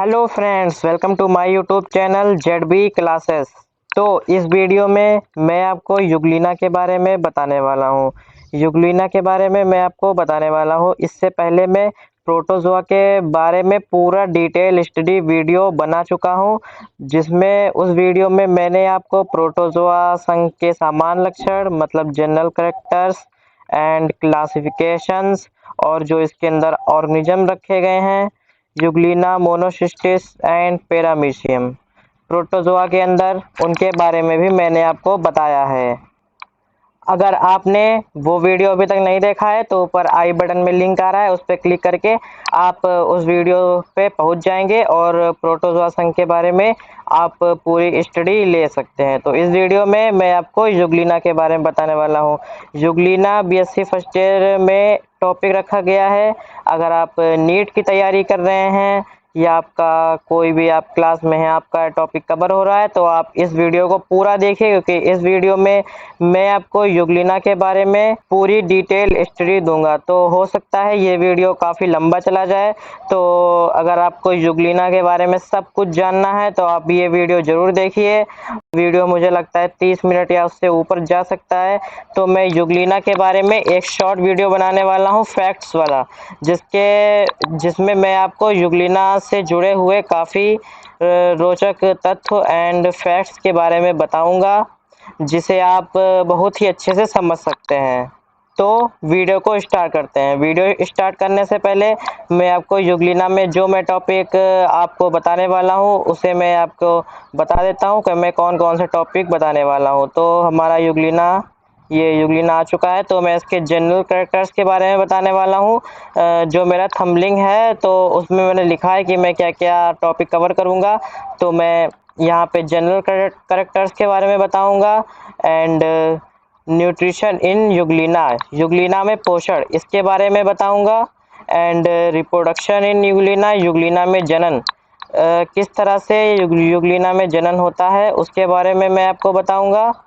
Hello friends, welcome to my YouTube channel Z classes. तो इस video में मैं आपको यूग्लिना के बारे में बताने वाला हूँ। यूग्लिना के बारे में मैं आपको बताने वाला हूँ। इससे पहले मैं प्रोटोजोआ के बारे में पूरा डिटेल स्टडी वीडियो बना चुका हूँ, जिसमें उस वीडियो में मैंने आपको प्रोटोजोआ संघ के सामान्य लक्षण मतलब जनरल कैरेक्टर्स एंड क्लासिफिकेशंस और जो इसके अंदर ऑर्गेनिज्म रखे गए हैं, Euglena, Monocystis and paramecium, protozoa के अंदर, उनके बारे में भी मैंने आपको बताया है। अगर आपने वो वीडियो अभी तक नहीं देखा है तो ऊपर आई बटन में लिंक आ रहा है, उस पर क्लिक करके आप उस वीडियो पे पहुंच जाएंगे और प्रोटोजोआ संघ के बारे में आप पूरी स्टडी ले सकते हैं। तो इस वीडियो में मैं आपको यूग्लिना के बारे में बताने वाला हूँ। यूग्लिना बीएससी फर्स्ट ईयर में टॉपिक रखा गया है। अगर आप नीट की तैयारी कर रहे हैं या आपका कोई भी आप क्लास में है, आपका टॉपिक कवर हो रहा है, तो आप इस वीडियो को पूरा देखिए, क्योंकि इस वीडियो में मैं आपको यूग्लिना के बारे में पूरी डिटेल स्टडी दूंगा। तो हो सकता है ये वीडियो काफ़ी लंबा चला जाए, तो अगर आपको यूग्लिना के बारे में सब कुछ जानना है तो आप ये वीडियो ज़रूर देखिए। वीडियो मुझे लगता है 30 मिनट या उससे ऊपर जा सकता है। तो मैं यूग्लिना के बारे में एक शॉर्ट वीडियो बनाने वाला हूँ, फैक्ट्स वाला, जिसमें मैं आपको यूग्लिना से जुड़े हुए काफ़ी रोचक तथ्य एंड फैक्ट्स के बारे में बताऊंगा, जिसे आप बहुत ही अच्छे से समझ सकते हैं। तो वीडियो को स्टार्ट करते हैं। वीडियो स्टार्ट करने से पहले मैं आपको यूग्लिना में जो मैं टॉपिक आपको बताने वाला हूँ उसे मैं आपको बता देता हूँ कि मैं कौन कौन से टॉपिक बताने वाला हूँ। तो हमारा यूग्लिना आ चुका है, तो मैं इसके जनरल कैरेक्टर्स के बारे में बताने वाला हूँ। जो मेरा थंबलिंग है तो उसमें मैंने लिखा है कि मैं क्या क्या टॉपिक कवर करूँगा। तो मैं यहाँ पे जनरल कैरेक्टर्स के बारे में बताऊँगा एंड न्यूट्रिशन इन यूग्लिना में पोषण, इसके बारे में बताऊँगा एंड रिप्रोडक्शन इन यूग्लिना में जनन, किस तरह से यूग्लिना में जनन होता है उसके बारे में मैं आपको बताऊँगा।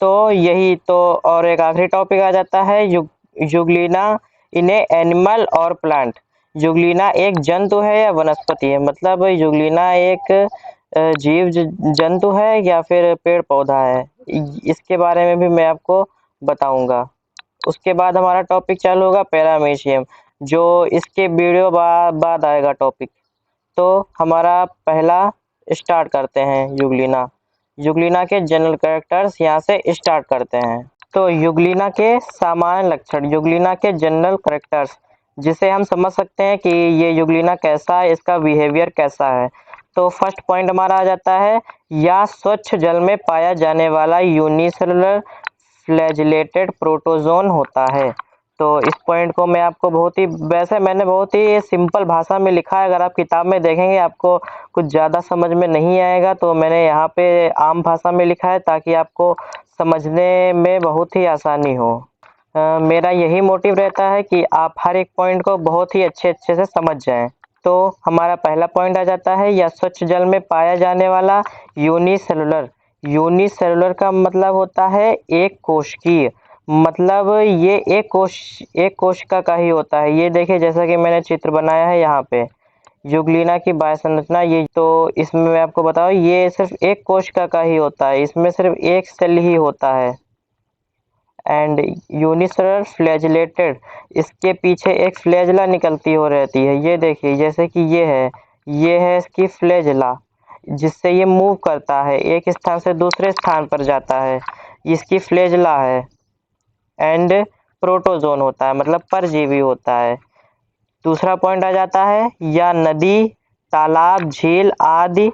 तो यही तो, और एक आखिरी टॉपिक आ जाता है यूग्लिना इन एनिमल और प्लांट। यूग्लिना एक जंतु है या वनस्पति है, मतलब यूग्लिना एक जीव जंतु है या फिर पेड़ पौधा है, इसके बारे में भी मैं आपको बताऊंगा। उसके बाद हमारा टॉपिक चालू होगा पैरामीशियम, जो इसके वीडियो बाद आएगा टॉपिक। तो हमारा पहला स्टार्ट करते हैं यूग्लिना के जनरल कैरेक्टर्स यहाँ से स्टार्ट करते हैं। तो यूग्लिना के सामान्य लक्षण, यूग्लिना के जनरल कैरेक्टर्स, जिसे हम समझ सकते हैं कि ये यूग्लिना कैसा है, इसका बिहेवियर कैसा है। तो फर्स्ट पॉइंट हमारा आ जाता है, या स्वच्छ जल में पाया जाने वाला यूनिसेलुलर फ्लैजिलेटेड प्रोटोजोन होता है। तो इस पॉइंट को मैं आपको वैसे मैंने बहुत ही सिंपल भाषा में लिखा है। अगर आप किताब में देखेंगे आपको कुछ ज़्यादा समझ में नहीं आएगा, तो मैंने यहाँ पे आम भाषा में लिखा है ताकि आपको समझने में बहुत ही आसानी हो। मेरा यही मोटिव रहता है कि आप हर एक पॉइंट को बहुत ही अच्छे से समझ जाएं। तो हमारा पहला पॉइंट आ जाता है, या स्वच्छ जल में पाया जाने वाला यूनिसेलुलर का मतलब होता है एक कोशिकीय, मतलब ये एक कोशिका का ही होता है। ये देखिए, जैसा कि मैंने चित्र बनाया है यहाँ पे यूग्लिना की बाह्य संरचना, ये तो इसमें मैं आपको बताऊं, ये सिर्फ एक कोशिका का ही होता है, इसमें सिर्फ एक सेल ही होता है। एंड यूनिसेलुलर फ्लैजिलेटेड, इसके पीछे एक फ्लैजला निकलती हो रहती है। ये देखिए, जैसे कि ये है इसकी फ्लैजला, जिससे ये मूव करता है, एक स्थान से दूसरे स्थान पर जाता है, इसकी फ्लैजला है। एंड प्रोटोजोन होता है, मतलब परजीवी होता है। दूसरा पॉइंट आ जाता है, या नदी, तालाब, झील आदि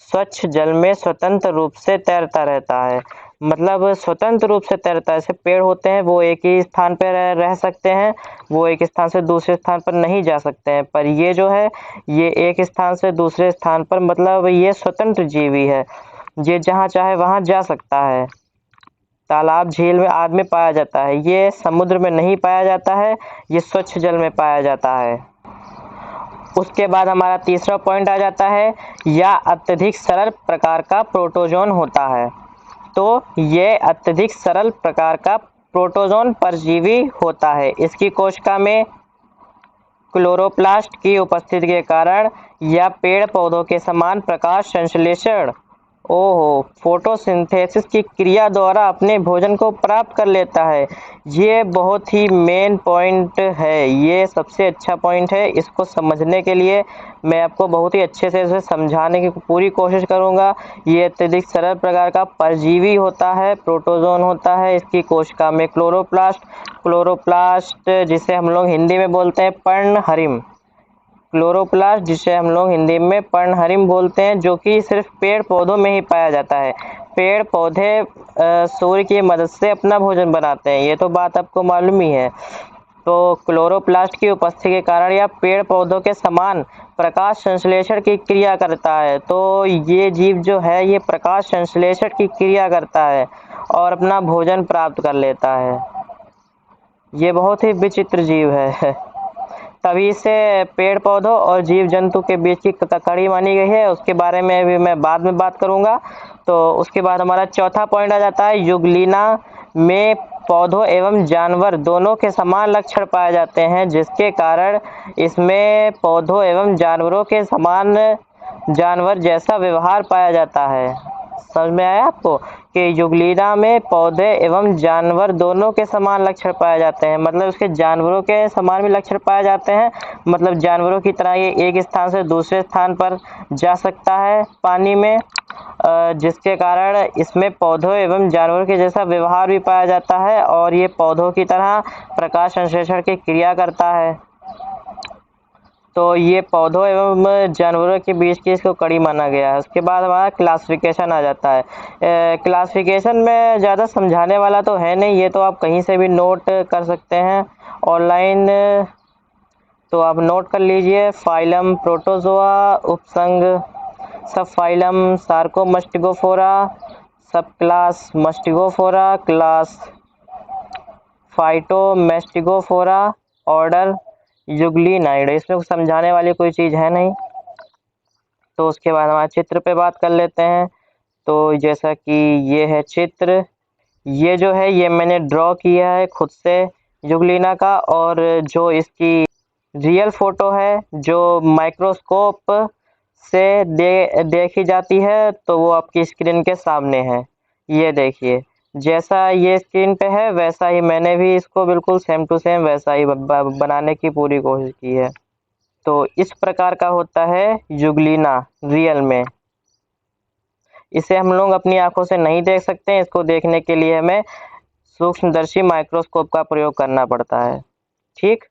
स्वच्छ जल में स्वतंत्र रूप से तैरता रहता है, मतलब स्वतंत्र रूप से तैरता है। जैसे पेड़ होते हैं, वो एक ही स्थान पर रह सकते हैं, वो एक स्थान से दूसरे स्थान पर नहीं जा सकते हैं, पर ये जो है ये एक स्थान से दूसरे स्थान पर, मतलब ये स्वतंत्र जीवी है, ये जहाँ चाहे वहाँ जा सकता है। तालाब, झील में आदि में पाया जाता है, ये समुद्र में नहीं पाया जाता है, ये स्वच्छ जल में पाया जाता है। उसके बाद हमारा तीसरा पॉइंट आ जाता है, या अत्यधिक सरल प्रकार का प्रोटोजोन होता है। तो ये अत्यधिक सरल प्रकार का प्रोटोजोन परजीवी होता है। इसकी कोशिका में क्लोरोप्लास्ट की उपस्थिति के कारण या पेड़ पौधों के समान प्रकाश संश्लेषण ओहो फोटोसिंथेसिस की क्रिया द्वारा अपने भोजन को प्राप्त कर लेता है। ये बहुत ही मेन पॉइंट है, ये सबसे अच्छा पॉइंट है। इसको समझने के लिए मैं आपको बहुत ही अच्छे से इसे समझाने की पूरी कोशिश करूंगा। ये अत्यधिक सरल प्रकार का परजीवी होता है, प्रोटोजोन होता है। इसकी कोशिका में क्लोरोप्लास्ट जिसे हम लोग हिंदी में बोलते हैं पर्णहरिम, क्लोरोप्लास्ट जिसे हम लोग हिंदी में पर्णहरिम बोलते हैं, जो कि सिर्फ पेड़ पौधों में ही पाया जाता है। पेड़ पौधे सूर्य की मदद से अपना भोजन बनाते हैं, ये तो बात आपको मालूम ही है। तो क्लोरोप्लास्ट की उपस्थिति के कारण यह पेड़ पौधों के समान प्रकाश संश्लेषण की क्रिया करता है। तो ये जीव जो है ये प्रकाश संश्लेषण की क्रिया करता है और अपना भोजन प्राप्त कर लेता है। ये बहुत ही विचित्र जीव है। तभी से पेड़ पौधों और जीव जंतु के बीच की कड़ी मानी गई है। उसके बारे में भी मैं बाद में बात करूंगा। तो उसके बाद हमारा चौथा पॉइंट आ जाता है, युग्लिना में पौधों एवं जानवर दोनों के समान लक्षण पाए जाते हैं, जिसके कारण इसमें पौधों एवं जानवरों के समान जानवर जैसा व्यवहार पाया जाता है। समझ में आया आपको कि युग्लिना में पौधे एवं जानवर दोनों के समान लक्षण पाए जाते हैं, मतलब उसके जानवरों के समान भी लक्षण पाए जाते हैं। मतलब जानवरों की तरह ये एक स्थान से दूसरे स्थान पर जा सकता है पानी में, जिसके कारण इसमें पौधों एवं जानवरों के जैसा व्यवहार भी पाया जाता है और ये पौधों की तरह प्रकाश संश्लेषण की क्रिया करता है। तो ये पौधों एवं जानवरों के बीच की इसको कड़ी माना गया है। उसके बाद हमारा क्लासिफिकेशन आ जाता है। क्लासिफिकेशन में ज़्यादा समझाने वाला तो है नहीं, ये तो आप कहीं से भी नोट कर सकते हैं ऑनलाइन, तो आप नोट कर लीजिए। फाइलम प्रोटोजोआ, उपसंग सब फाइलम सार्कोमस्टिगोफोरा, सब क्लास मस्टिगोफोरा, क्लास फाइटोमेस्टिगोफोरा, ऑर्डर युग्लिनाइड। इसमें समझाने वाली कोई चीज़ है नहीं। तो उसके बाद हमारे चित्र पे बात कर लेते हैं। तो जैसा कि ये है चित्र, ये जो है ये मैंने ड्रॉ किया है खुद से युग्लिना का, और जो इसकी रियल फोटो है जो माइक्रोस्कोप से देखी जाती है तो वो आपकी स्क्रीन के सामने है। ये देखिए जैसा ये स्क्रीन पे है वैसा ही मैंने भी इसको बिल्कुल सेम टू सेम वैसा ही बनाने की पूरी कोशिश की है। तो इस प्रकार का होता है युग्लिना रियल में। इसे हम लोग अपनी आंखों से नहीं देख सकते हैं, इसको देखने के लिए हमें सूक्ष्मदर्शी माइक्रोस्कोप का प्रयोग करना पड़ता है। ठीक,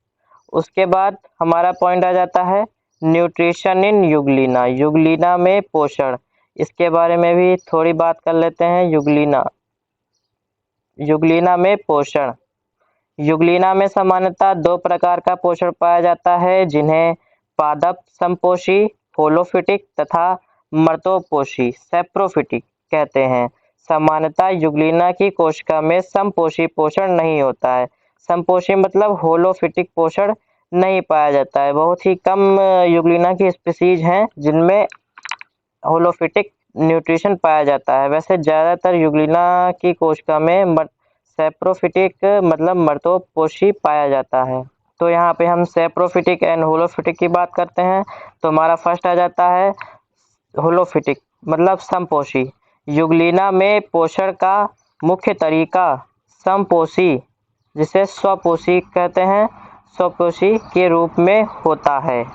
उसके बाद हमारा पॉइंट आ जाता है न्यूट्रिशन इन युग्लिना, युग्लिना में पोषण। इसके बारे में भी थोड़ी बात कर लेते हैं। युग्लिना में पोषण, युग्लिना में सामान्यतः दो प्रकार का पोषण पाया जाता है, जिन्हें पादप संपोषी होलोफिटिक तथा मर्तोपोषी सैप्रोफिटिक कहते हैं। सामान्यतः युग्लिना की कोशिका में संपोषी पोषण नहीं होता है। संपोषी मतलब होलोफिटिक पोषण नहीं पाया जाता है। बहुत ही कम युग्लिना की स्पीसीज हैं जिनमें होलोफिटिक न्यूट्रिशन पाया जाता है। वैसे ज़्यादातर युग्लिना की कोशिका में सैप्रोफिटिक मतलब मर्तोपोषी पाया जाता है। तो यहाँ पे हम सैप्रोफिटिक एंड होलोफिटिक की बात करते हैं। तो हमारा फर्स्ट आ जाता है होलोफिटिक मतलब समपोषी। युग्लिना में पोषण का मुख्य तरीका समपोषी जिसे स्वपोषी कहते हैं, स्वपोषी के रूप में होता है।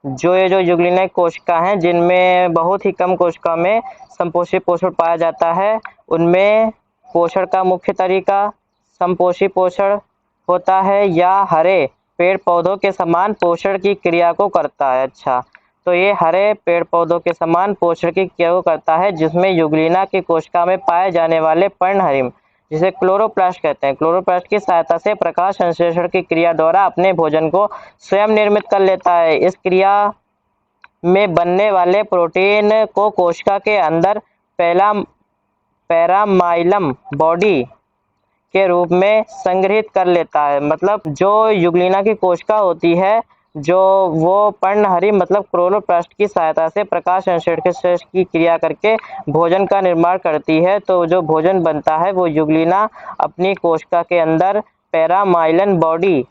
जो युग्लिना कोशिका हैं जिनमें बहुत ही कम कोशिका में संपोषी पोषण पाया जाता है, उनमें पोषण का मुख्य तरीका संपोषी पोषण होता है या हरे पेड़ पौधों के समान पोषण की क्रिया को करता है। अच्छा, तो ये हरे पेड़ पौधों के समान पोषण की क्रिया को करता है, जिसमें युग्लिना की कोशिका में पाए जाने वाले पर्णहरिम जिसे क्लोरोप्लास्ट कहते हैं, क्लोरोप्लास्ट की सहायता से प्रकाश संश्लेषण की क्रिया द्वारा अपने भोजन को स्वयं निर्मित कर लेता है। इस क्रिया में बनने वाले प्रोटीन को कोशिका के अंदर पैरामाइलम बॉडी के रूप में संग्रहित कर लेता है। मतलब जो युग्लिना की कोशिका होती है, जो वो पर्णहरिम मतलब क्लोरोप्लास्ट की सहायता से प्रकाश संश्लेषण की क्रिया करके भोजन का निर्माण करती है। तो जो भोजन बनता है वो युग्लिना अपनी कोशिका के अंदर पैरामाइलन बॉडी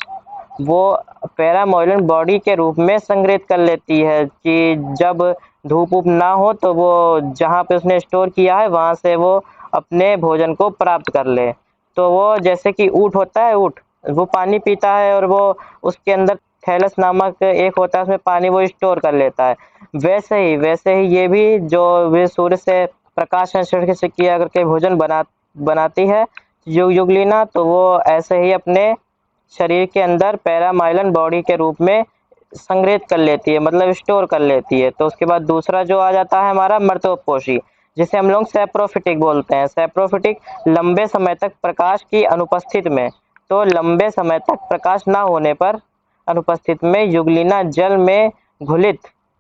वो पैरामोइलन बॉडी के रूप में संग्रहित कर लेती है कि जब धूप ऊप ना हो तो वो जहाँ पे उसने स्टोर किया है वहाँ से वो अपने भोजन को प्राप्त कर ले। तो वो जैसे कि ऊँट होता है, ऊँट वो पानी पीता है और वो उसके अंदर थैलस नामक एक होता है, उसमें पानी वो स्टोर कर लेता है। वैसे ही ये भी जो वे सूर्य से प्रकाश संश्लेषण से किया करके भोजन बनाती है युगलीना, तो वो ऐसे ही अपने शरीर के अंदर पैरामाइलन बॉडी के रूप में संग्रहित कर लेती है, मतलब स्टोर कर लेती है। तो उसके बाद दूसरा जो आ जाता है हमारा मर्तोपोषी, जिसे हम लोग सैप्रोफिटिक बोलते हैं। सैप्रोफिटिक लंबे समय तक प्रकाश की अनुपस्थिति में, तो लंबे समय तक प्रकाश ना होने पर अनुपस्थिति में युगलीना जल में घुलित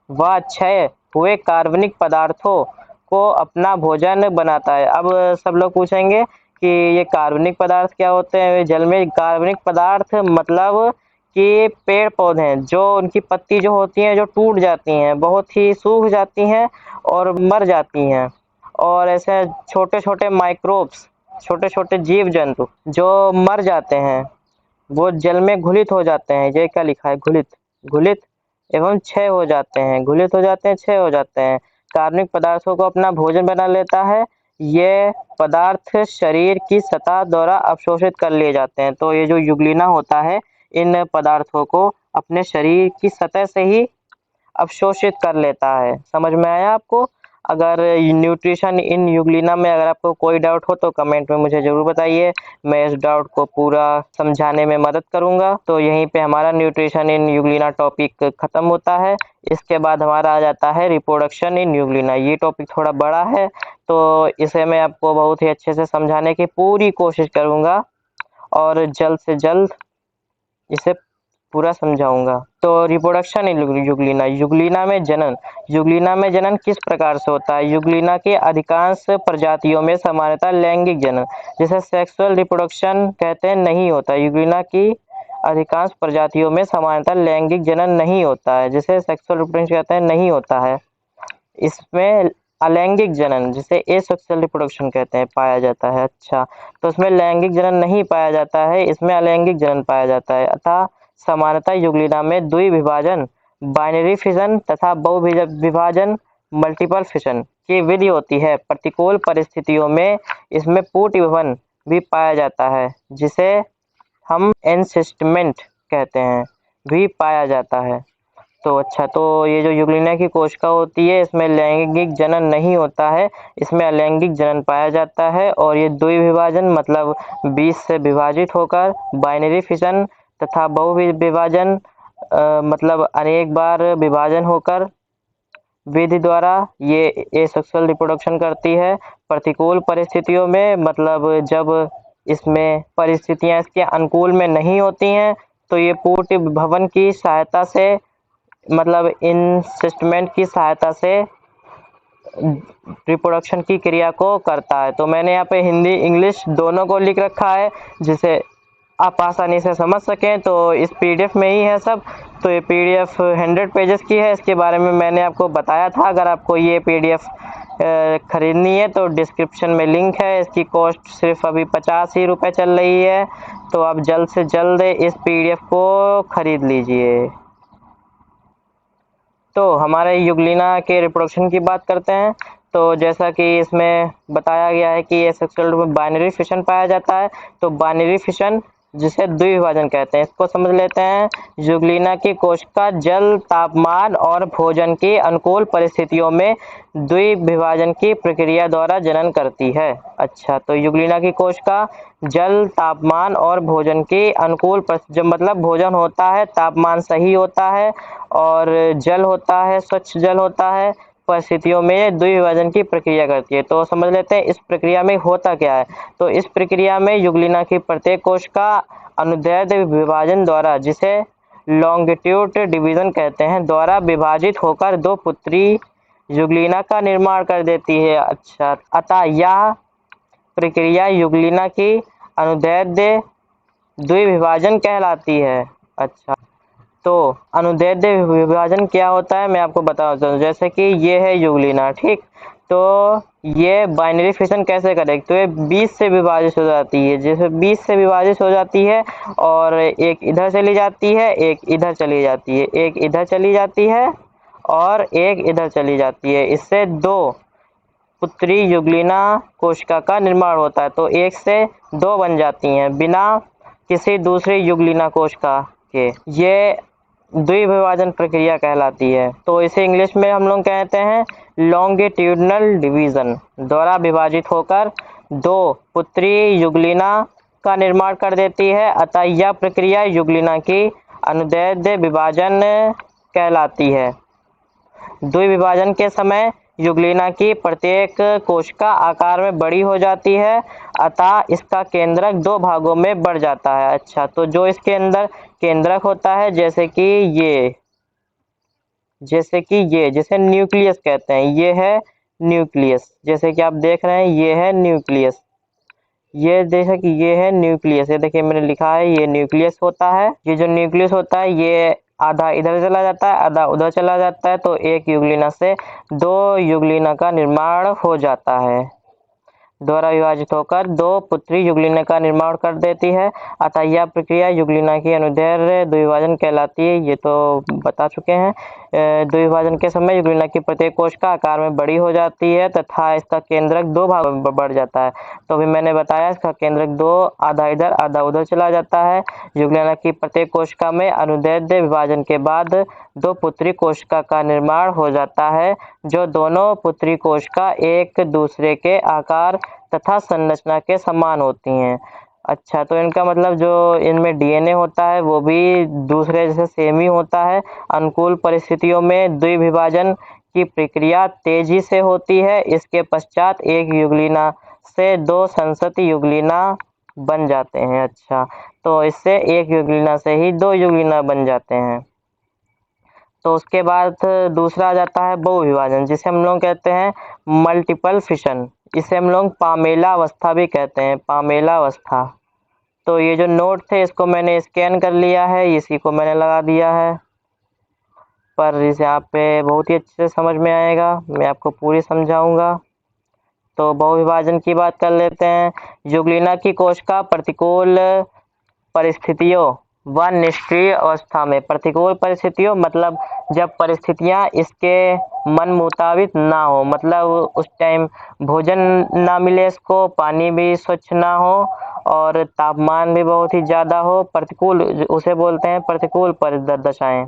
व क्षय हुए कार्बनिक पदार्थों को अपना भोजन बनाता है। अब सब लोग पूछेंगे कि ये कार्बनिक पदार्थ क्या होते हैं जल में? कार्बनिक पदार्थ मतलब कि पेड़ पौधे हैं जो उनकी पत्ती जो होती हैं जो टूट जाती हैं, बहुत ही सूख जाती हैं और मर जाती हैं, और ऐसे छोटे छोटे माइक्रोब्स, छोटे छोटे जीव जंतु जो मर जाते हैं वो जल में घुलित हो जाते हैं। ये क्या लिखा है? घुलित, घुलित एवं क्षय हो जाते हैं, घुलित हो जाते हैं, क्षय हो जाते हैं। कार्बनिक पदार्थों को अपना भोजन बना लेता है। ये पदार्थ शरीर की सतह द्वारा अवशोषित कर लिए जाते हैं। तो ये जो युगलीना होता है इन पदार्थों को अपने शरीर की सतह से ही अवशोषित कर लेता है। समझ में आया आपको? अगर न्यूट्रिशन इन युगलीना में अगर आपको कोई डाउट हो तो कमेंट में मुझे ज़रूर बताइए, मैं इस डाउट को पूरा समझाने में मदद करूंगा। तो यहीं पे हमारा न्यूट्रिशन इन युगलीना टॉपिक खत्म होता है। इसके बाद हमारा आ जाता है रिप्रोडक्शन इन युगलीना। ये टॉपिक थोड़ा बड़ा है तो इसे मैं आपको बहुत ही अच्छे से समझाने की पूरी कोशिश करूंगा और जल्द से जल्द इसे पूरा समझाऊंगा। तो रिप्रोडक्शन इन युगलीना, युगलीना में जनन किस प्रकार से होता है? युगलीना के अधिकांश प्रजातियों में सामान्यतः लैंगिक जनन, जिसे सेक्सुअल रिप्रोडक्शन कहते हैं, नहीं होता। युगलीना की अधिकांश प्रजातियों में सामान्यतः लैंगिक जनन नहीं होता है, जिसे सेक्सुअल रिप्रोडक्शन कहते हैं, नहीं होता है। इसमें अलैंगिक जनन, जिसे एसेक्सुअल रिप्रोडक्शन कहते हैं, पाया जाता है। अच्छा, तो इसमें लैंगिक जनन नहीं पाया जाता है, इसमें अलैंगिक जनन पाया जाता है। अतः सामान्यतः युगलीना में द्विविभाजन, बाइनरी फिशन तथा बहुविभाजन, मल्टीपल फिशन की विधि होती है। प्रतिकूल परिस्थितियों में इसमें पूर्णविभाजन भी पाया जाता है, जिसे हम एनसिस्टमेंट कहते हैं, भी पाया जाता है। तो अच्छा, तो ये जो युगलीना की कोशिका होती है इसमें लैंगिक जनन नहीं होता है, इसमें अलैंगिक जनन पाया जाता है। और ये द्विविभाजन मतलब 20 से विभाजित होकर, बाइनरी फिशन तथा बहुविभाजन मतलब अनेक बार विभाजन होकर विधि द्वारा ये एसेक्सुअल रिप्रोडक्शन करती है। प्रतिकूल परिस्थितियों में मतलब जब इसमें परिस्थितियां इसके अनुकूल में नहीं होती हैं तो ये पूर्ण भवन की सहायता से, मतलब इन सिस्टमेंट की सहायता से रिप्रोडक्शन की क्रिया को करता है। तो मैंने यहाँ पे हिंदी इंग्लिश दोनों को लिख रखा है जिसे आप आसानी से समझ सकें। तो इस पीडीएफ में ही है सब। तो ये पीडीएफ 100 पेजेस की है, इसके बारे में मैंने आपको बताया था। अगर आपको ये पीडीएफ खरीदनी है तो डिस्क्रिप्शन में लिंक है। इसकी कॉस्ट सिर्फ अभी 50 ही रुपये चल रही है, तो आप जल्द से जल्द इस पीडीएफ को खरीद लीजिए। तो हमारे युगलीना के रिप्रोडक्शन की बात करते हैं। तो जैसा कि इसमें बताया गया है कि एसेक्सुअल में बाइनरी फिशन पाया जाता है। तो बाइनरी फिशन जिसे द्विविभाजन कहते हैं, इसको समझ लेते हैं। युगलीना की कोशिका जल, तापमान और भोजन की अनुकूल परिस्थितियों में द्विविभाजन की प्रक्रिया द्वारा जनन करती है। अच्छा, तो युगलीना की कोशिका जल, तापमान और भोजन की अनुकूल जब मतलब भोजन होता है, तापमान सही होता है और जल होता है, स्वच्छ जल होता है, परिस्थितियों में द्विविभाजन की प्रक्रिया करती है। तो समझ लेते हैं इस प्रक्रिया में होता क्या है। तो इस प्रक्रिया में युगलीना की प्रत्येक कोशिका अनुदैर्ध्य विभाजन द्वारा, जिसे लॉन्गिट्यूड डिवीजन कहते हैं, द्वारा विभाजित होकर दो पुत्री युगलीना का निर्माण कर देती है। अच्छा, अतः यह प्रक्रिया युगलीना की अनुदैर्ध्य द्विविभाजन कहलाती है। अच्छा, तो अनुदैर्ध्य विभाजन क्या होता है मैं आपको बताता हूँ। जैसे कि ये है युगलीना, ठीक। तो ये बाइनरी फिशन कैसे करेगी, तो ये 20 से विभाजित हो जाती है। जैसे 20 से विभाजित हो जाती है और एक इधर चली जाती है, एक इधर चली जाती है, एक इधर चली जाती है और एक इधर चली जाती है। इससे 2 पुत्री युगलिना कोशिका का निर्माण होता है। तो 1 से 2 बन जाती हैं बिना किसी दूसरी युगलिना कोशिका के। ये द्विविभाजन प्रक्रिया कहलाती है। तो इसे इंग्लिश में हम लोग कहते हैं लॉन्गिट्यूडनल डिवीजन। द्वारा विभाजित होकर 2 पुत्री युगलिना का निर्माण कर देती है, अतः यह प्रक्रिया युगलिना की अनुदैर्ध्य विभाजन कहलाती है। द्विविभाजन के समय युगलिना की प्रत्येक कोशिका आकार में बड़ी हो जाती है, अतः इसका केंद्रक 2 भागों में बढ़ जाता है। अच्छा, तो जो इसके अंदर केंद्रक होता है, जैसे कि जिसे न्यूक्लियस कहते हैं, ये है न्यूक्लियस। जैसे कि आप देख रहे हैं, ये है न्यूक्लियस। ये देखिए कि ये है न्यूक्लियस। ये देखिए मैंने लिखा है, ये न्यूक्लियस होता है। ये जो न्यूक्लियस होता है, ये आधा इधर चला जाता है, आधा उधर चला जाता है। तो एक युगलिना से 2 युगलिना का निर्माण हो जाता है। द्वारा विभाजित होकर 2 पुत्री युगलिना का निर्माण कर देती है, अतः यह प्रक्रिया युगलिना की अनुदैर्ध्य द्विविभाजन कहलाती है। ये तो बता चुके हैं। द्विविभाजन के समय युगलिना की प्रत्येक कोशिका आकार में बड़ी हो जाती है तथा इसका केंद्रक 2 भाग में बढ़ जाता है। तो अभी मैंने बताया इसका केंद्रक 2 आधा इधर आधा उधर चला जाता है। युगलिना की प्रत्येक कोशिका में अनुदैर्ध्य विभाजन के बाद 2 पुत्री कोशिका का निर्माण हो जाता है, जो दोनों पुत्री कोशिका एक दूसरे के आकार तथा संरचना के समान होती हैं। अच्छा, तो इनका मतलब जो इनमें डीएनए होता है वो भी दूसरे जैसे सेम ही होता है। अनुकूल परिस्थितियों में द्विविभाजन की प्रक्रिया तेजी से होती है। इसके पश्चात एक युगलिना से 2 संसति युगलिना बन जाते हैं। अच्छा, तो इससे एक युगलिना से ही 2 युगलिना बन जाते हैं। तो उसके बाद दूसरा आ जाता है बहुविभाजन, जिसे हम लोग कहते हैं मल्टीपल फिशन। इसे हम लोग पामेला अवस्था भी कहते हैं, पामेला अवस्था। तो ये जो नोट थे इसको मैंने स्कैन कर लिया है, इसी को मैंने लगा दिया है, पर इसे आप पे बहुत ही अच्छे से समझ में आएगा, मैं आपको पूरी समझाऊंगा। तो बहुविभाजन की बात कर लेते हैं। युगलिना की कोशिका प्रतिकूल परिस्थितियों व निष्क्रिय अवस्था में, प्रतिकूल परिस्थितियों मतलब जब परिस्थितियां इसके मन मुताबिक ना हो, मतलब उस टाइम भोजन ना मिले इसको, पानी भी स्वच्छ ना हो और तापमान भी बहुत ही ज़्यादा हो, प्रतिकूल उसे बोलते हैं प्रतिकूल परिदशाएं।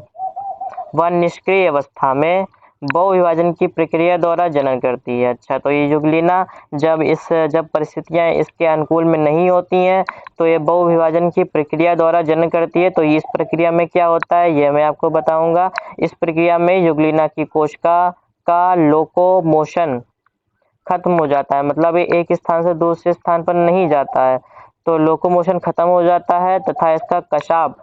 वह निष्क्रिय अवस्था में बहुविभाजन की प्रक्रिया द्वारा जनन करती है। अच्छा, तो ये युगलिना जब परिस्थितियां इसके अनुकूल में नहीं होती हैं तो ये बहुविभाजन की प्रक्रिया द्वारा जनन करती है। तो इस प्रक्रिया में क्या होता है ये मैं आपको बताऊंगा। इस प्रक्रिया में युगलिना की कोशिका का लोकोमोशन खत्म हो जाता है, मतलब ये एक स्थान से दूसरे स्थान पर नहीं जाता है, तो लोकोमोशन खत्म हो जाता है तथा इसका कशाभ,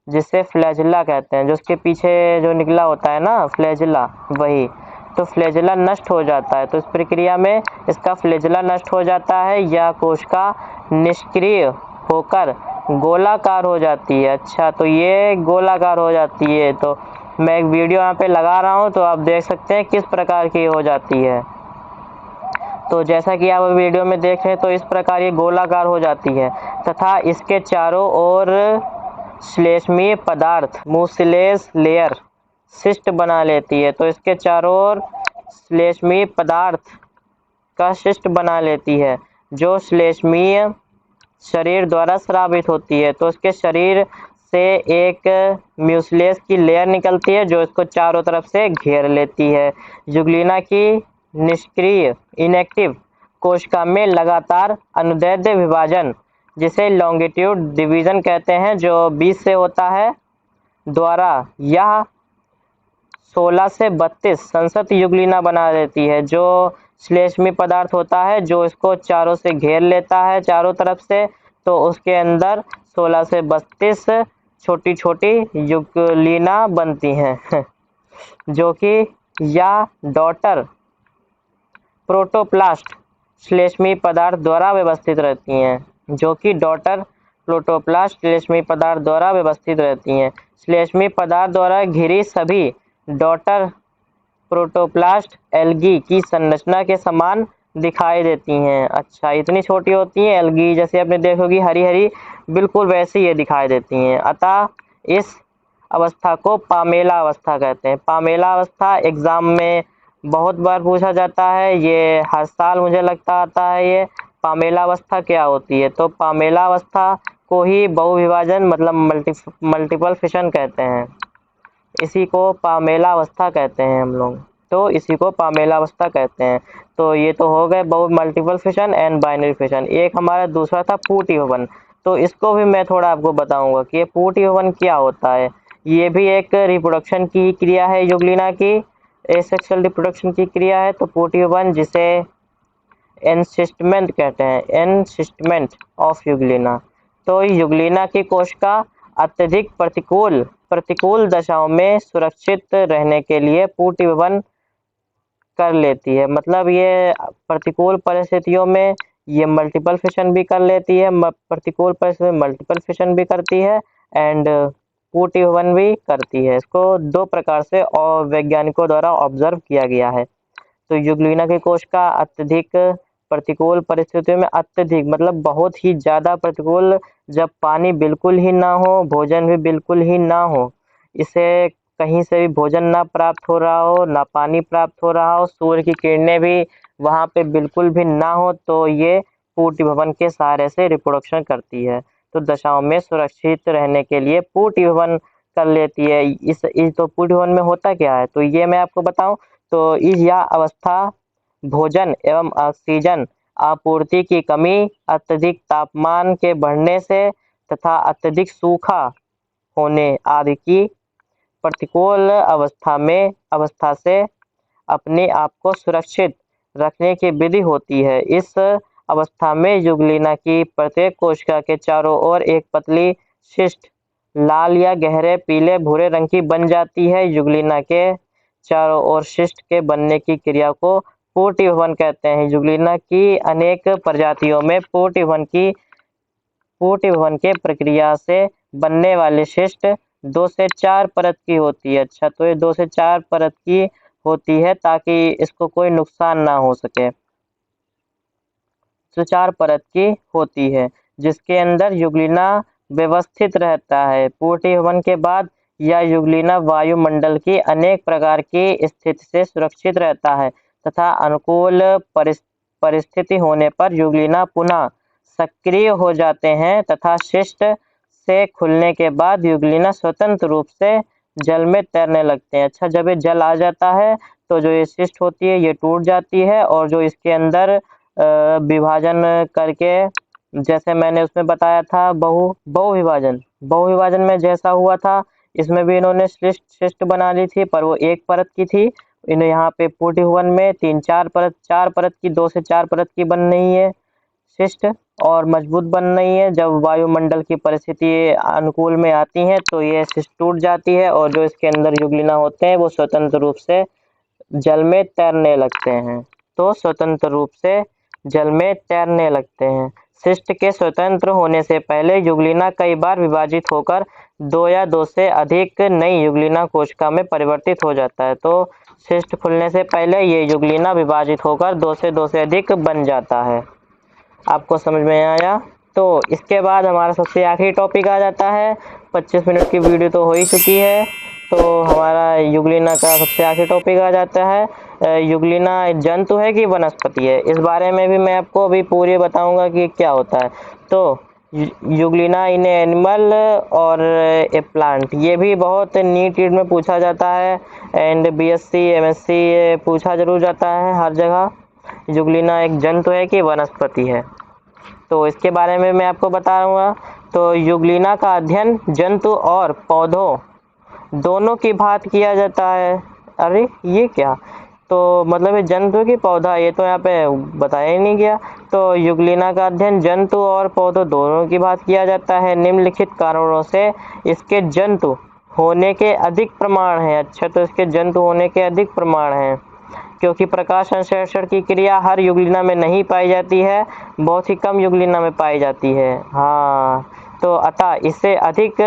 जिसे फ्लैजिला कहते हैं, जो उसके पीछे जो निकला होता है ना फ्लैजिला, वही तो फ्लैजिला नष्ट हो जाता है। तो इस प्रक्रिया में इसका फ्लैजिला नष्ट हो जाता है, यह कोशिका निष्क्रिय होकर गोलाकार हो जाती है। अच्छा, तो ये गोलाकार हो जाती है। तो मैं एक वीडियो यहाँ पे लगा रहा हूँ, तो आप देख सकते हैं किस प्रकार की हो जाती है। तो जैसा कि आप वीडियो में देख रहे हैं, तो इस प्रकार ये गोलाकार हो जाती है तथा इसके चारों ओर श्लेष्मीय पदार्थ मुसिलेज लेयर शिस्ट बना लेती है। तो इसके चारों ओर श्लेष्मीय पदार्थ का शिस्ट बना लेती है, जो श्लेष्मीय शरीर द्वारा स्रावित होती है। तो इसके शरीर से एक म्यूसिलेज की लेयर निकलती है, जो इसको चारों तरफ से घेर लेती है। युगलिना की निष्क्रिय इनएक्टिव कोशिका में लगातार अनुदैर्ध्य विभाजन, जिसे लॉन्गिट्यूड डिवीजन कहते हैं, जो 20 से होता है, द्वारा यह 16 से 32 संसत युगलिना बना देती है, जो श्लेष्मी पदार्थ होता है जो इसको चारों से घेर लेता है चारों तरफ से। तो उसके अंदर 16 से 32 छोटी छोटी युगलिना बनती हैं जो कि या डॉटर प्रोटोप्लास्ट श्लेष्मी पदार्थ द्वारा व्यवस्थित रहती हैं, जो कि डॉटर प्रोटोप्लास्ट श्लेष्मी पदार्थ द्वारा व्यवस्थित रहती हैं। श्लेष्मी पदार्थ द्वारा घिरी सभी डॉटर प्रोटोप्लास्ट एल्गी की संरचना के समान दिखाई देती हैं। अच्छा, इतनी छोटी होती हैं एल्गी, जैसे आपने देखोगी हरी हरी, बिल्कुल वैसी ये दिखाई देती हैं। अतः इस अवस्था को पामेला अवस्था कहते हैं। पामेला अवस्था एग्जाम में बहुत बार पूछा जाता है, ये हर साल मुझे लगता आता है। ये पामेला अवस्था क्या होती है? तो पामेला अवस्था को ही बहुविभाजन मतलब मल्टीपल फिशन कहते हैं। इसी को पामेला अवस्था कहते हैं हम लोग, तो इसी को पामेला अवस्था कहते हैं। तो ये तो हो गए बहु multiple fission and binary fission. एक हमारा दूसरा था पूटी भवन, तो इसको भी मैं थोड़ा आपको बताऊंगा कि ये पूटी भवन क्या होता है। ये भी एक रिप्रोडक्शन की क्रिया है, युग्लिना की एसेक्सुअल रिप्रोडक्शन की क्रिया है। तो पूटी भवन जिसे एनसिस्टमेंट कहते हैं, एनसिस्टमेंट ऑफ युग्लिना। तो युग्लिना की कोशिका अत्यधिक प्रतिकूल दशाओं में सुरक्षित रहने के लिए पूटी भवन कर लेती है। मतलब ये प्रतिकूल परिस्थितियों में ये मल्टीपल फिशन भी कर लेती है, प्रतिकूल परिस्थितियों में मल्टीपल फिशन भी करती है एंड पूटी भवन भी करती है। इसको दो प्रकार से और वैज्ञानिकों द्वारा ऑब्जर्व किया गया है। तो युग्लिना की कोशिका अत्यधिक प्रतिकूल परिस्थितियों में, अत्यधिक मतलब बहुत ही ज्यादा प्रतिकूल, जब पानी बिल्कुल ही ना हो, भोजन भी बिल्कुल ही ना हो, इसे कहीं से भी भोजन ना प्राप्त हो रहा हो, ना पानी प्राप्त हो रहा हो, सूर्य की किरणें भी वहां पे बिल्कुल भी ना हो, तो ये पूटी भवन के सहारे से रिप्रोडक्शन करती है। तो दशाओं में सुरक्षित रहने के लिए पूटी भवन कर लेती है। इस तो पूटी भवन में होता क्या है, तो ये मैं आपको बताऊं। तो यह अवस्था भोजन एवं ऑक्सीजन आपूर्ति की कमी, अत्यधिक तापमान के बढ़ने से तथा अत्यधिक सूखा होने आदि की प्रतिकूल अवस्था से अपने आप को सुरक्षित रखने की विधि होती है। इस अवस्था में युग्लिना की प्रत्येक कोशिका के चारों ओर एक पतली शिस्ट लाल या गहरे पीले भूरे रंग की बन जाती है। युग्लिना के चारों ओर शिस्ट के बनने की क्रिया को पूटी भवन कहते हैं। युग्लिना की अनेक प्रजातियों में पूटी भवन के प्रक्रिया से बनने वाली शिस्ट 2 से 4 परत की होती है। अच्छा, तो ये 2 से 4 परत की होती है ताकि इसको कोई नुकसान ना हो सके। तो 4 परत की होती है जिसके अंदर युग्लिना व्यवस्थित रहता है। पूटी भवन के बाद यह युग्लिना वायुमंडल की अनेक प्रकार की स्थिति से सुरक्षित रहता है तथा अनुकूल परिस्थिति होने पर युग्लिना पुनः सक्रिय हो जाते हैं तथा शिस्ट से खुलने के बाद युग्लिना स्वतंत्र रूप से जल में तैरने लगते हैं। अच्छा, जब ये जल आ जाता है तो जो ये शिस्ट होती है ये टूट जाती है और जो इसके अंदर विभाजन करके, जैसे मैंने उसमें बताया था बहुविभाजन में जैसा हुआ था, इसमें भी इन्होंने शिस्ट बना ली थी, पर वो एक परत की थी। इन्हें यहाँ पे पूटी भवन में 4 परत की, 2 से 4 परत की बन रही है शिस्ट और मजबूत बन रही है। जब वायुमंडल की परिस्थिति अनुकूल में आती है तो ये शिस्ट टूट जाती है और जो इसके अंदर युग्लिना होते हैं वो स्वतंत्र रूप से जल में तैरने लगते हैं। तो स्वतंत्र रूप से जल में तैरने लगते हैं। शिस्ट के स्वतंत्र होने से पहले युग्लिना कई बार विभाजित होकर 2 या 2 से अधिक नई युग्लिना कोशिका में परिवर्तित हो जाता है। तो शिस्ट खुलने से पहले ये युग्लिना विभाजित होकर 2 से अधिक बन जाता है। आपको समझ में आया? तो इसके बाद हमारा सबसे आखिरी टॉपिक आ जाता है। 25 मिनट की वीडियो तो हो ही चुकी है, तो हमारा युग्लिना का सबसे आखिरी टॉपिक आ जाता है। युग्लिना जंतु है कि वनस्पति है, इस बारे में भी मैं आपको अभी पूरी बताऊंगा कि क्या होता है। तो युग्लिना इन एनिमल और ए प्लांट, ये भी बहुत नीट में पूछा जाता है एंड बीएससी एमएससी पूछा जरूर जाता है हर जगह। युग्लिना एक जंतु है कि वनस्पति है, तो इसके बारे में मैं आपको बताऊंगा। तो युग्लिना का अध्ययन जंतु और पौधों दोनों की भांति किया जाता है। अरे ये क्या, तो मतलब ये जंतु की पौधा, ये तो यहाँ पे बताया ही नहीं गया। तो युग्लिना का अध्ययन जंतु और पौधों दोनों की भांति किया जाता है। निम्नलिखित कारणों से इसके जंतु होने के अधिक प्रमाण हैं। अच्छा, तो इसके जंतु होने के अधिक प्रमाण हैं क्योंकि प्रकाश संश्लेषण की क्रिया हर युग्लिना में नहीं पाई जाती है, बहुत ही कम युग्लिना में पाई जाती है। हाँ, तो अतः इसे अधिक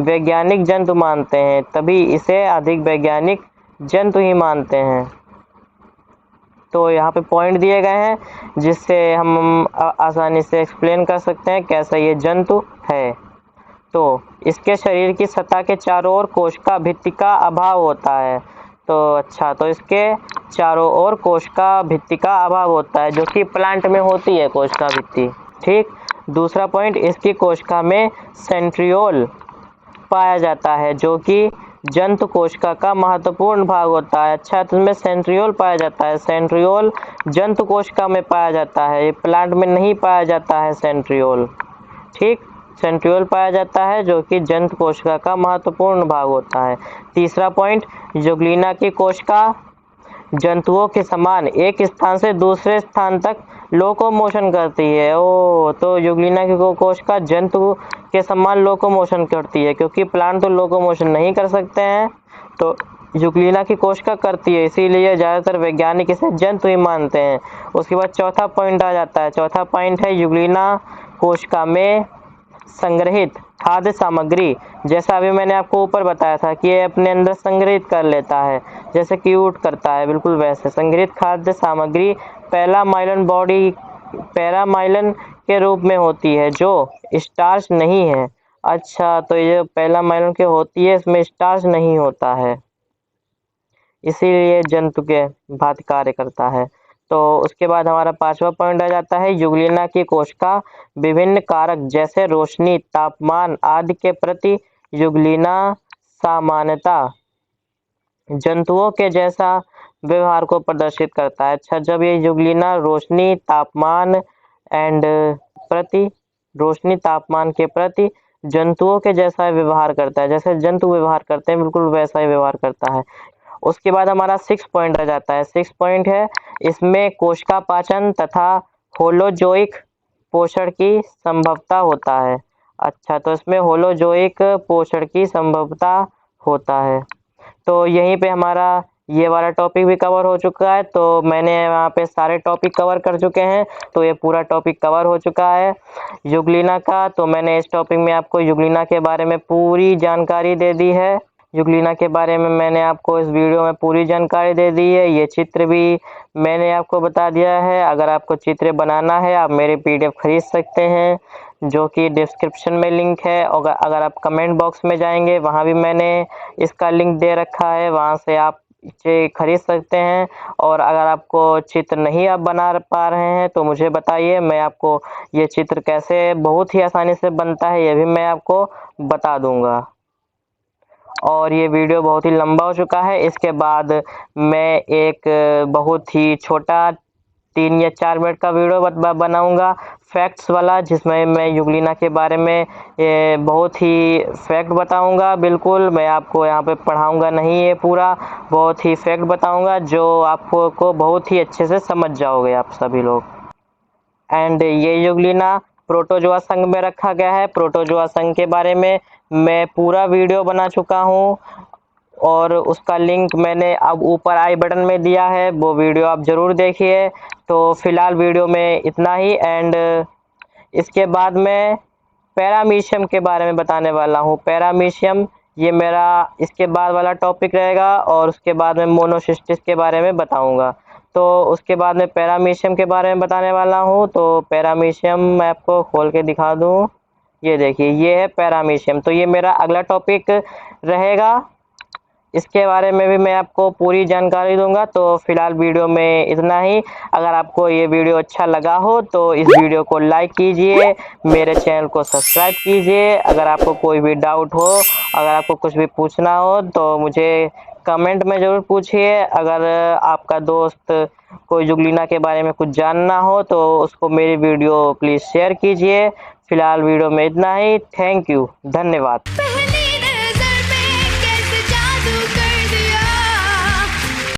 वैज्ञानिक जंतु मानते हैं, तभी इसे अधिक वैज्ञानिक जंतु ही मानते हैं। तो यहाँ पे पॉइंट दिए गए हैं जिससे हम आसानी से एक्सप्लेन कर सकते हैं कैसा ये जंतु है। तो इसके शरीर की सतह के चारों ओर कोशिका भित्ति का अभाव होता है। तो इसके चारों ओर कोशिका भित्ति का अभाव होता है, जो कि प्लांट में होती है कोशिका भित्ति। ठीक। दूसरा पॉइंट, इसकी कोशिका में सेंट्रियोल पाया जाता है, जो कि जंतु कोशिका का महत्वपूर्ण भाग होता है। अच्छा, तो इसमें सेंट्रियोल पाया जाता है। सेंट्रियोल जंतु कोशिका में पाया जाता है, ये प्लांट में नहीं पाया जाता है सेंट्रियोल। ठीक, सेंट्रियोल पाया जाता है जो कि जंतु कोशिका का महत्वपूर्ण भाग होता है। तीसरा पॉइंट, यूग्लिना की कोशिका जंतुओं के समान एक स्थान से दूसरे स्थान तक लोकोमोशन करती है। तो यूग्लिना की कोशिका जंतु के समान लोकोमोशन करती है, क्योंकि प्लांट तो लोकोमोशन नहीं कर सकते हैं, तो यूग्लिना की कोशिका करती है, इसीलिए ज़्यादातर वैज्ञानिक इसे जंतु ही मानते हैं। उसके बाद चौथा पॉइंट आ जाता है। चौथा पॉइंट है यूग्लिना कोशिका में संग्रहित खाद्य सामग्री, जैसा अभी मैंने आपको ऊपर बताया था कि ये अपने अंदर संग्रहित कर लेता है, जैसे कि ऊँट करता है, बिल्कुल वैसे संग्रहित खाद्य सामग्री पैरामाइलन के रूप में होती है, जो स्टार्च नहीं है। अच्छा, तो ये पैरामाइलन के होती है, इसमें स्टार्च नहीं होता है, इसीलिए जंतु के भांति कार्य करता है। तो उसके बाद हमारा पांचवा पॉइंट आ जाता है, यूग्लिना की कोशिका विभिन्न कारक जैसे रोशनी, तापमान आदि के प्रति यूग्लिना सामान्यता जंतुओं के जैसा व्यवहार को प्रदर्शित करता है। अच्छा, जब ये यूग्लिना रोशनी तापमान के प्रति जंतुओं के जैसा व्यवहार करता है, जैसे जंतु व्यवहार करते हैं बिल्कुल वैसा ही व्यवहार करता है। उसके बाद हमारा 6 पॉइंट आ जाता है। 6 पॉइंट है, इसमें कोशिका पाचन तथा होलोजोइक पोषण की संभवता होता है। अच्छा, तो इसमें होलोजोइक पोषण की संभवता होता है। तो यहीं पे हमारा ये वाला टॉपिक भी कवर हो चुका है। तो मैंने यहाँ पे सारे टॉपिक कवर कर चुके हैं, तो ये पूरा टॉपिक कवर हो चुका है यूग्लिना का। तो मैंने इस टॉपिक में आपको यूग्लिना के बारे में पूरी जानकारी दे दी है। यूग्लिना के बारे में मैंने आपको इस वीडियो में पूरी जानकारी दे दी है। ये चित्र भी मैंने आपको बता दिया है। अगर आपको चित्र बनाना है, आप मेरे PDF खरीद सकते हैं, जो कि डिस्क्रिप्शन में लिंक है। और अगर आप कमेंट बॉक्स में जाएंगे, वहाँ भी मैंने इसका लिंक दे रखा है, वहाँ से आप इसे खरीद सकते हैं। और अगर आपको चित्र नहीं आप बना पा रहे हैं तो मुझे बताइए, मैं आपको ये चित्र कैसे बहुत ही आसानी से बनता है ये भी मैं आपको बता दूंगा। और ये वीडियो बहुत ही लंबा हो चुका है। इसके बाद मैं एक बहुत ही छोटा 3 या 4 मिनट का वीडियो बनाऊंगा फैक्ट्स वाला, जिसमें मैं यूग्लिना के बारे में बहुत ही फैक्ट बताऊंगा। बिल्कुल मैं आपको यहाँ पे पढ़ाऊंगा नहीं, ये पूरा बहुत ही फैक्ट बताऊंगा जो आपको बहुत ही अच्छे से समझ जाओगे आप सभी लोग। एंड ये यूग्लिना प्रोटोजोआ संघ में रखा गया है। प्रोटोजोआ संघ के बारे में मैं पूरा वीडियो बना चुका हूँ, और उसका लिंक मैंने अब ऊपर आई बटन में दिया है, वो वीडियो आप ज़रूर देखिए। तो फिलहाल वीडियो में इतना ही। एंड इसके बाद मैं पैरामीशियम के बारे में बताने वाला हूँ। पैरामीशियम ये मेरा इसके बाद वाला टॉपिक रहेगा, और उसके बाद में मोनोसिस्टिस के बारे में बताऊंगा। तो उसके बाद में पैरामीशियम के बारे में बताने वाला हूँ। तो पैरामीशियम मैं आपको खोल के दिखा दूँ, ये देखिए ये है पैरामीशियम। तो ये मेरा अगला टॉपिक रहेगा, इसके बारे में भी मैं आपको पूरी जानकारी दूंगा। तो फिलहाल वीडियो में इतना ही। अगर आपको ये वीडियो अच्छा लगा हो तो इस वीडियो को लाइक कीजिए, मेरे चैनल को सब्सक्राइब कीजिए। अगर आपको कोई भी डाउट हो, अगर आपको कुछ भी पूछना हो तो मुझे कमेंट में ज़रूर पूछिए। अगर आपका दोस्त कोई यूग्लिना के बारे में कुछ जानना हो तो उसको मेरी वीडियो प्लीज़ शेयर कीजिए। फिलहाल वीडियो में इतना ही। थैंक यू, धन्यवाद।